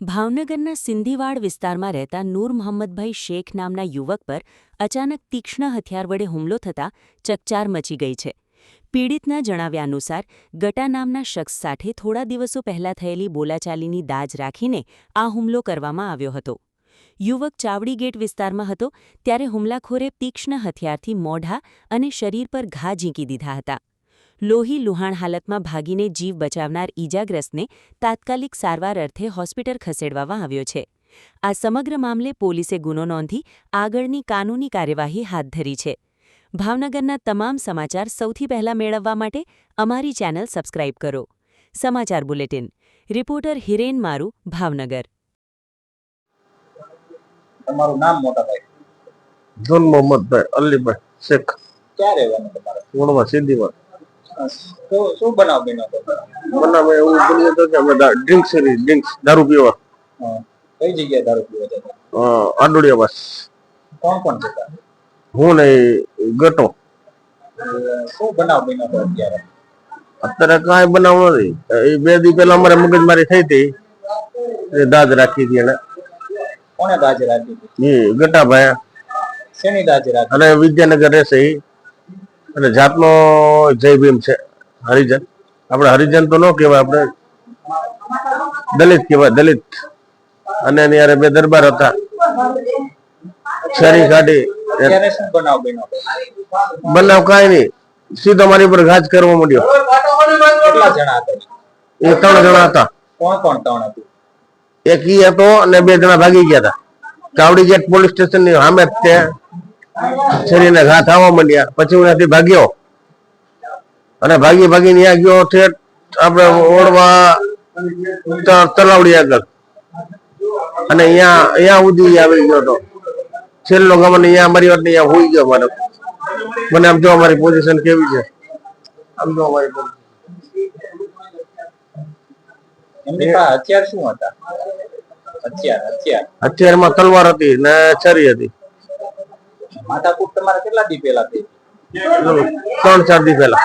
ભાવનગરના સિંધીવાડ વિસ્તારમાં રહેતા નૂર મોહમ્મદભાઈ શેખ નામના યુવક પર અચાનક તીક્ષ્ણ હથિયાર વડે હુમલો થતાં ચકચાર મચી ગઈ છે. પીડિતના જણાવ્યા અનુસાર ગટા નામના શખ્સ સાથે થોડા દિવસો પહેલા થયેલી બોલાચાલીની દાજ રાખીને આ હુમલો કરવામાં આવ્યો હતો. યુવક ચાવડી ગેટ વિસ્તારમાં હતો ત્યારે હુમલાખોરે તીક્ષ્ણ હથિયારથી મોઢા અને શરીર પર ઘા ઝીંકી દીધા હતા. લોહી લુહાણ હાલતમાં ભાગીને જીવ બચાવનાર ઈજાગ્રસ્તને તાત્કાલિક સારવાર અર્થે હોસ્પિટલ ખસેડવામાં આવ્યો છે. આ સમગ્ર મામલે પોલીસે ગુનો નોંધી આગળની કાનૂની કાર્યવાહી હાથ ધરી છે. ભાવનગરના તમામ સમાચાર સૌથી પહેલા મેળવવા માટે અમારી ચેનલ સબસ્ક્રાઇબ કરો. સમાચાર બુલેટિન રિપોર્ટર હિરેન મારુ, ભાવનગર. તમારું નામ મોટાભાઈ? જોન મોહમ્મદભાઈ અલીભાઈ શેખ. ક્યાં રહેવાનું તમારે? વડવા સિંધીવાડ. શું બનાવ બન્યો હતો? બનાવે એવું બન્યું હતું કે અમે ડ્રિંક્સ દારૂ પીવા. કઈ જગ્યાએ દારૂ પીવા જતા? આંડોડિયા બસ. કોણ કોણ જતા? હું ને ગટો. શું બનાવ બન્યો હતો અત્યારે? અત્યારે કાંઈ બનાવ નથી. એ 2 દી પહેલા અમારે મગજમારી થઈ હતી, એ દાજ રાખી હતી એને. કોને દાજ રાખી હતી? એ ગટાભાઈ. શેની દાજ રાખી? અને વિદ્યાનગર રહેશે એ, અને જાતનો જય ભીમ છે, હરિજન. આપણે હરિજન તો ન કહેવાય, આપણે દલિત કહેવાય, દલિત. અને એની યારે 2 દરબાર હતા, શરી કાઢી. અત્યારે શું બનાવ બન્યો? બનાવ કાંઈ નહીં, સીધો મારી પર ઘાત કરવા માંડ્યો. કેટલા જણા હતા? એ 3 જણા હતા. કોણ કોણ 3 હતું? એક ઈ હતો અને 2 જણા ભાગી ગયા હતા. ચાવડી ગેટ પોલીસ સ્ટેશન ની સામે જ તે શરીરને ઘા થવા માંડ્યા. પછી હું ત્યાંથી ભાગ્યો અને ભાગીને ત્યાં ગયો ઠેઠ આપણે ઓળવા તલાવડી આગળ, અને અહીંયા સુધી આવી ગયો હતો. છેલ્લો ગમન અહીંયા મારી વાત અહીંયા હોઈ ગયો મારો. મને આમ જો અમારી પોઝિશન કેવી છે, આમ જો અમારી એમની પાસે હથિયાર શું હતા? હથિયારમાં તલવાર હતી ને છરી હતી. માથાકૂટ તમારે કેટલા દી પહેલા થઈ? 3-4 દી પહેલા.